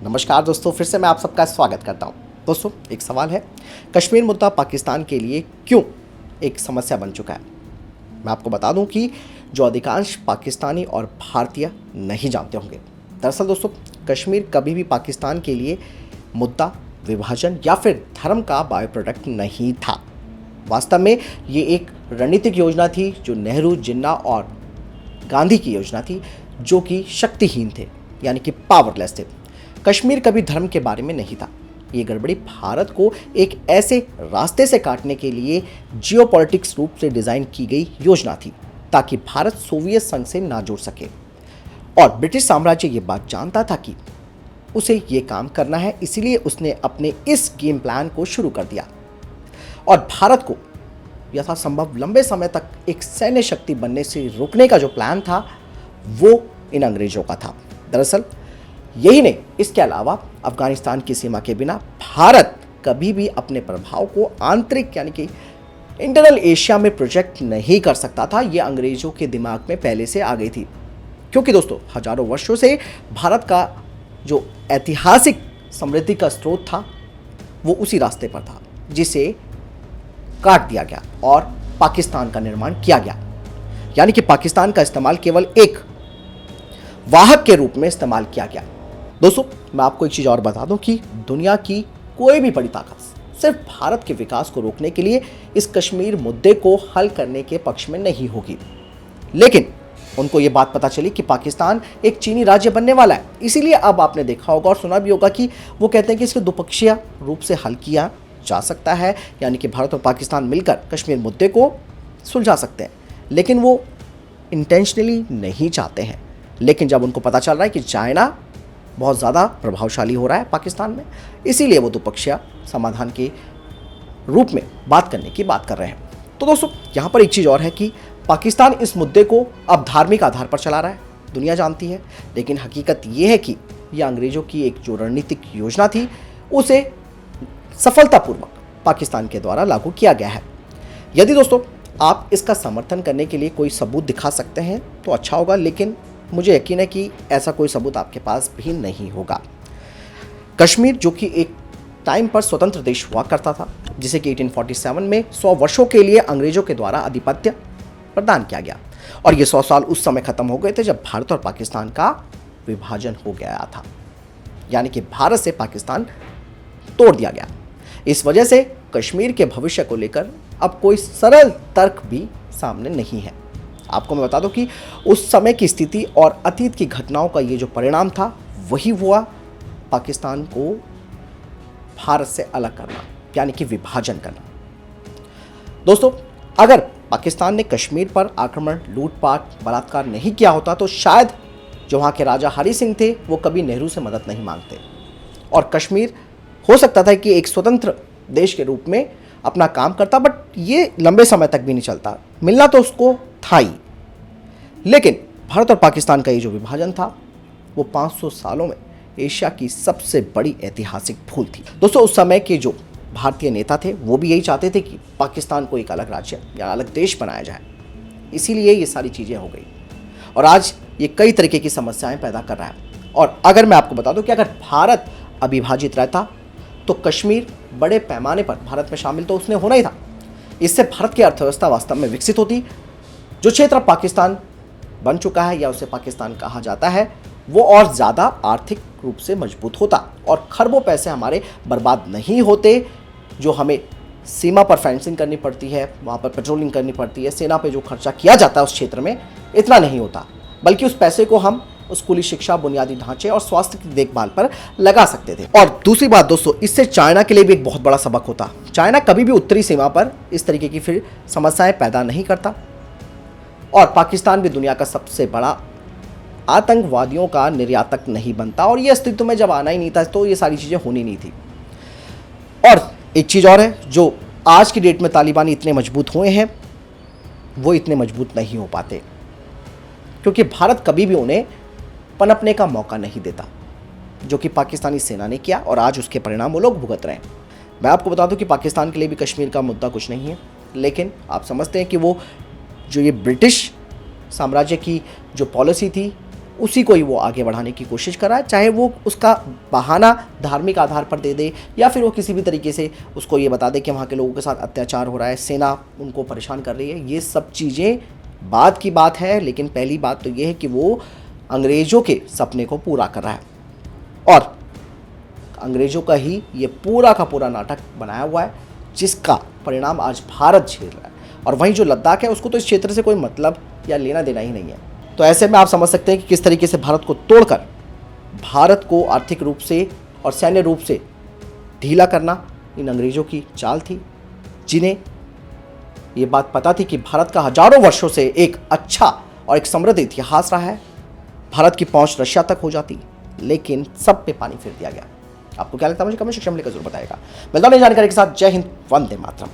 नमस्कार दोस्तों, फिर से मैं आप सबका स्वागत करता हूं। दोस्तों, एक सवाल है, कश्मीर मुद्दा पाकिस्तान के लिए क्यों एक समस्या बन चुका है। मैं आपको बता दूं कि जो अधिकांश पाकिस्तानी और भारतीय नहीं जानते होंगे, दरअसल दोस्तों कश्मीर कभी भी पाकिस्तान के लिए मुद्दा, विभाजन या फिर धर्म का बाय प्रोडक्ट नहीं था। वास्तव में ये एक रणनीतिक योजना थी जो नेहरू, जिन्ना और गांधी की योजना थी, जो कि शक्तिहीन थे, यानी कि पावरलेस थे। कश्मीर कभी धर्म के बारे में नहीं था। ये गड़बड़ी भारत को एक ऐसे रास्ते से काटने के लिए जियोपॉलिटिक्स रूप से डिजाइन की गई योजना थी, ताकि भारत सोवियत संघ से ना जुड़ सके। और ब्रिटिश साम्राज्य ये बात जानता था कि उसे ये काम करना है, इसीलिए उसने अपने इस गेम प्लान को शुरू कर दिया और भारत को यथासंभव लंबे समय तक एक सैन्य शक्ति बनने से रोकने का जो प्लान था वो इन अंग्रेजों का था। दरअसल यही नहीं, इसके अलावा अफगानिस्तान की सीमा के बिना भारत कभी भी अपने प्रभाव को आंतरिक यानी कि इंटरनल एशिया में प्रोजेक्ट नहीं कर सकता था। यह अंग्रेजों के दिमाग में पहले से आ गई थी, क्योंकि दोस्तों हजारों वर्षों से भारत का जो ऐतिहासिक समृद्धि का स्रोत था वो उसी रास्ते पर था, जिसे काट दिया गया और पाकिस्तान का निर्माण किया गया। यानी कि पाकिस्तान का इस्तेमाल केवल एक वाहक के रूप में इस्तेमाल किया गया। दोस्तों, मैं आपको एक चीज़ और बता दूं कि दुनिया की कोई भी बड़ी ताकत सिर्फ भारत के विकास को रोकने के लिए इस कश्मीर मुद्दे को हल करने के पक्ष में नहीं होगी। लेकिन उनको ये बात पता चली कि पाकिस्तान एक चीनी राज्य बनने वाला है, इसीलिए अब आपने देखा होगा और सुना भी होगा कि वो कहते हैं कि इसके द्विपक्षीय रूप से हल किया जा सकता है, यानी कि भारत और पाकिस्तान मिलकर कश्मीर मुद्दे को सुलझा सकते हैं। लेकिन वो इंटेंशनली नहीं चाहते हैं। लेकिन जब उनको पता चल रहा है कि चाइना बहुत ज़्यादा प्रभावशाली हो रहा है पाकिस्तान में, इसीलिए वो द्विपक्षीय समाधान के रूप में बात करने की बात कर रहे हैं। तो दोस्तों, यहाँ पर एक चीज़ और है कि पाकिस्तान इस मुद्दे को अब धार्मिक आधार पर चला रहा है, दुनिया जानती है। लेकिन हकीकत ये है कि यह अंग्रेज़ों की एक जो रणनीतिक योजना थी उसे सफलतापूर्वक पाकिस्तान के द्वारा लागू किया गया है। यदि दोस्तों आप इसका समर्थन करने के लिए कोई सबूत दिखा सकते हैं तो अच्छा होगा, लेकिन मुझे यकीन है कि ऐसा कोई सबूत आपके पास भी नहीं होगा। कश्मीर जो कि एक टाइम पर स्वतंत्र देश हुआ करता था, जिसे कि 1847 में 100 वर्षों के लिए अंग्रेजों के द्वारा आधिपत्य प्रदान किया गया, और ये 100 साल उस समय खत्म हो गए थे जब भारत और पाकिस्तान का विभाजन हो गया था, यानी कि भारत से पाकिस्तान तोड़ दिया गया। इस वजह से कश्मीर के भविष्य को लेकर अब कोई सरल तर्क भी सामने नहीं है। आपको मैं बता दूं कि उस समय की स्थिति और अतीत की घटनाओं का ये जो परिणाम था वही हुआ पाकिस्तान को भारत से अलग करना, यानी कि विभाजन करना। दोस्तों, अगर पाकिस्तान ने कश्मीर पर आक्रमण, लूटपाट, बलात्कार नहीं किया होता तो शायद जो वहाँ के राजा हरि सिंह थे वो कभी नेहरू से मदद नहीं मांगते और कश्मीर हो सकता था कि एक स्वतंत्र देश के रूप में अपना काम करता। बट ये लंबे समय तक भी नहीं चलता, मिलना तो उसको था ही। लेकिन भारत और पाकिस्तान का ये जो विभाजन था वो 500 सालों में एशिया की सबसे बड़ी ऐतिहासिक भूल थी। दोस्तों, उस समय के जो भारतीय नेता थे वो भी यही चाहते थे कि पाकिस्तान को एक अलग राज्य या अलग देश बनाया जाए, इसीलिए ये सारी चीज़ें हो गई और आज ये कई तरीके की समस्याएं पैदा कर रहा है। और अगर मैं आपको बता दूं कि अगर भारत अविभाजित रहता तो कश्मीर बड़े पैमाने पर भारत में शामिल तो उसने होना ही था। इससे भारत की अर्थव्यवस्था वास्तव में विकसित होती। जो क्षेत्र पाकिस्तान बन चुका है या उसे पाकिस्तान कहा जाता है वो और ज़्यादा आर्थिक रूप से मजबूत होता और खरबों पैसे हमारे बर्बाद नहीं होते, जो हमें सीमा पर फेंसिंग करनी पड़ती है, वहाँ पर पेट्रोलिंग करनी पड़ती है, सेना पे जो खर्चा किया जाता है उस क्षेत्र में इतना नहीं होता, बल्कि उस पैसे को हम स्कूली शिक्षा, बुनियादी ढांचे और स्वास्थ्य की देखभाल पर लगा सकते थे। और दूसरी बात दोस्तों, इससे चाइना के लिए भी एक बहुत बड़ा सबक होता। चाइना कभी भी उत्तरी सीमा पर इस तरीके की फिर समस्याएं पैदा नहीं करता और पाकिस्तान भी दुनिया का सबसे बड़ा आतंकवादियों का निर्यातक नहीं बनता, और ये अस्तित्व में जब आना ही नहीं था तो ये सारी चीज़ें होनी नहीं थी। और एक चीज़ और है, जो आज की डेट में तालिबान इतने मजबूत हुए हैं वो इतने मजबूत नहीं हो पाते, क्योंकि भारत कभी भी उन्हें पनपने का मौका नहीं देता, जो कि पाकिस्तानी सेना ने किया और आज उसके परिणाम वो लोग भुगत रहे हैं। मैं आपको बता दूं कि पाकिस्तान के लिए भी कश्मीर का मुद्दा कुछ नहीं है, लेकिन आप समझते हैं कि वो जो ये ब्रिटिश साम्राज्य की जो पॉलिसी थी उसी को ही वो आगे बढ़ाने की कोशिश कर रहा है, चाहे वो उसका बहाना धार्मिक आधार पर दे दे या फिर वो किसी भी तरीके से उसको ये बता दे कि वहाँ के लोगों के साथ अत्याचार हो रहा है, सेना उनको परेशान कर रही है। ये सब चीज़ें बाद की बात है, लेकिन पहली बात तो ये है कि वो अंग्रेज़ों के सपने को पूरा कर रहा है और अंग्रेज़ों का ही ये पूरा का पूरा नाटक बनाया हुआ है, जिसका परिणाम आज भारत झेल रहा है। और वहीं जो लद्दाख है उसको तो इस क्षेत्र से कोई मतलब या लेना देना ही नहीं है। तो ऐसे में आप समझ सकते हैं कि किस तरीके से भारत को तोड़कर भारत को आर्थिक रूप से और सैन्य रूप से ढीला करना इन अंग्रेज़ों की चाल थी, जिन्हें ये बात पता थी कि भारत का हजारों वर्षों से एक अच्छा और एक समृद्ध इतिहास रहा है। भारत की पहुंच रशिया तक हो जाती, लेकिन सब पे पानी फेर दिया गया। आपको क्या लगता है मुझे कमेंट सेक्शन में लिखकर जरूर बताएगा। मिलता हूं नई जानकारी के साथ। जय हिंद, वंदे मातरम।